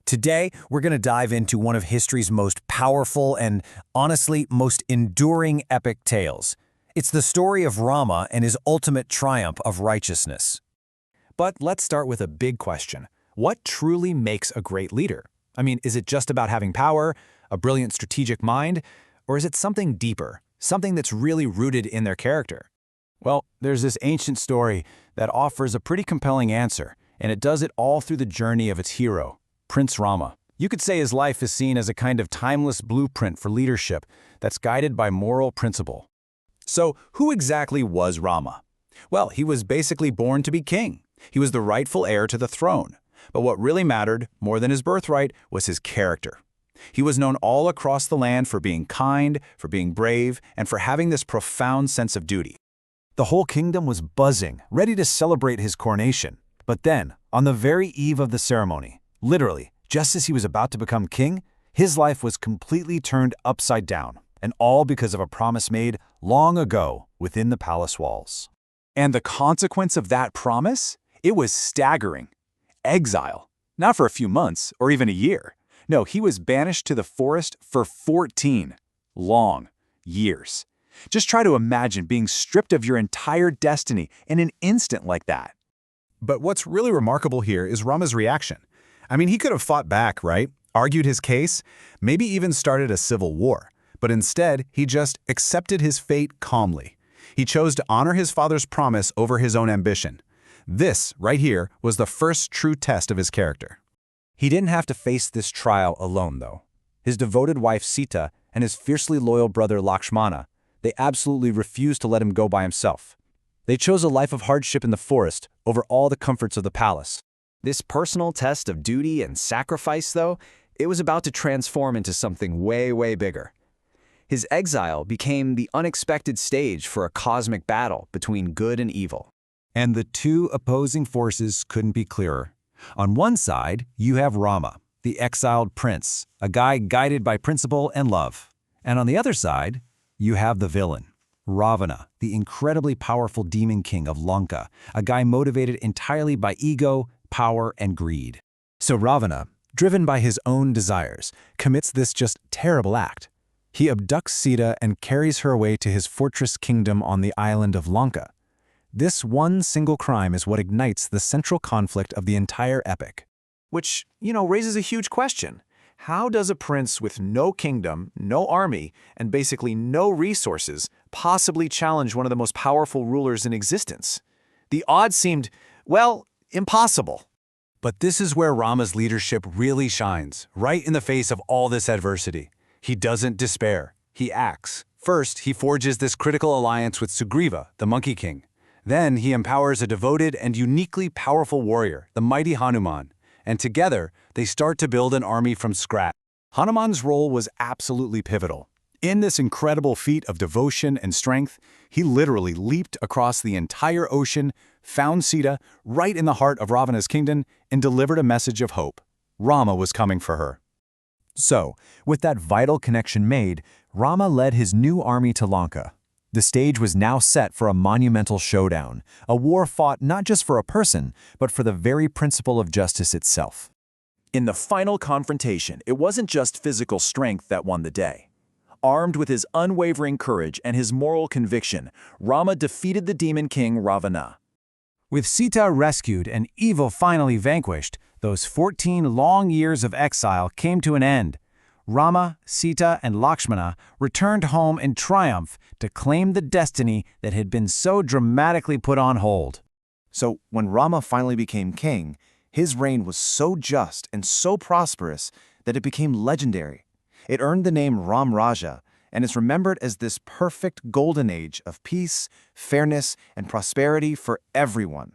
Today, we're going to dive into one of history's most powerful and, honestly, most enduring epic tales. It's the story of Rama and his ultimate triumph of righteousness. But let's start with a big question. What truly makes a great leader? I mean, is it just about having power, a brilliant strategic mind, or is it something deeper, something that's really rooted in their character? Well, there's this ancient story that offers a pretty compelling answer, and it does it all through the journey of its hero, Prince Rama. You could say his life is seen as a kind of timeless blueprint for leadership that's guided by moral principle. So, who exactly was Rama? Well, he was basically born to be king. He was the rightful heir to the throne. But what really mattered, more than his birthright, was his character. He was known all across the land for being kind, for being brave, and for having this profound sense of duty. The whole kingdom was buzzing, ready to celebrate his coronation. But then, on the very eve of the ceremony, literally, just as he was about to become king, his life was completely turned upside down, and all because of a promise made long ago within the palace walls. And the consequence of that promise? It was staggering. Exile. Not for a few months or even a year. No, he was banished to the forest for 14 long years. Just try to imagine being stripped of your entire destiny in an instant like that. But what's really remarkable here is Rama's reaction. I mean, he could have fought back, right? Argued his case, maybe even started a civil war. But instead, he just accepted his fate calmly. He chose to honor his father's promise over his own ambition. This, right here, was the first true test of his character. He didn't have to face this trial alone, though. His devoted wife Sita and his fiercely loyal brother Lakshmana, they absolutely refused to let him go by himself. They chose a life of hardship in the forest over all the comforts of the palace. This personal test of duty and sacrifice, though, it was about to transform into something way, way bigger. His exile became the unexpected stage for a cosmic battle between good and evil. And the two opposing forces couldn't be clearer. On one side, you have Rama, the exiled prince, a guy guided by principle and love. And on the other side, you have the villain, Ravana, the incredibly powerful demon king of Lanka, a guy motivated entirely by ego, power, and greed. So Ravana, driven by his own desires, commits this just terrible act. He abducts Sita and carries her away to his fortress kingdom on the island of Lanka. This one single crime is what ignites the central conflict of the entire epic. Which, raises a huge question. How does a prince with no kingdom, no army, and basically no resources possibly challenge one of the most powerful rulers in existence? The odds seemed, well, impossible. But this is where Rama's leadership really shines, right in the face of all this adversity. He doesn't despair. He acts. First, he forges this critical alliance with Sugriva, the Monkey King. Then he empowers a devoted and uniquely powerful warrior, the mighty Hanuman, and together they start to build an army from scratch. Hanuman's role was absolutely pivotal. In this incredible feat of devotion and strength, he literally leaped across the entire ocean, found Sita right in the heart of Ravana's kingdom, and delivered a message of hope. Rama was coming for her. So, with that vital connection made, Rama led his new army to Lanka. The stage was now set for a monumental showdown, a war fought not just for a person, but for the very principle of justice itself. In the final confrontation, it wasn't just physical strength that won the day. Armed with his unwavering courage and his moral conviction, Rama defeated the demon king Ravana. With Sita rescued and evil finally vanquished, those 14 long years of exile came to an end. Rama, Sita, and Lakshmana returned home in triumph to claim the destiny that had been so dramatically put on hold. So when Rama finally became king, his reign was so just and so prosperous that it became legendary. It earned the name Ram Raja and is remembered as this perfect golden age of peace, fairness, and prosperity for everyone.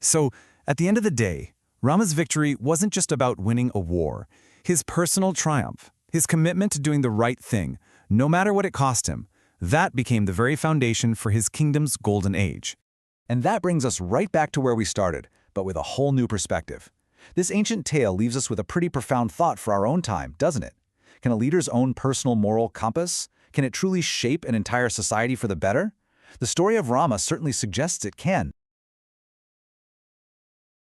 So, at the end of the day, Rama's victory wasn't just about winning a war. His personal triumph, his commitment to doing the right thing, no matter what it cost him, that became the very foundation for his kingdom's golden age. And that brings us right back to where we started, but with a whole new perspective. This ancient tale leaves us with a pretty profound thought for our own time, doesn't it? Can a leader's own personal moral compass? Can it truly shape an entire society for the better? The story of Rama certainly suggests it can.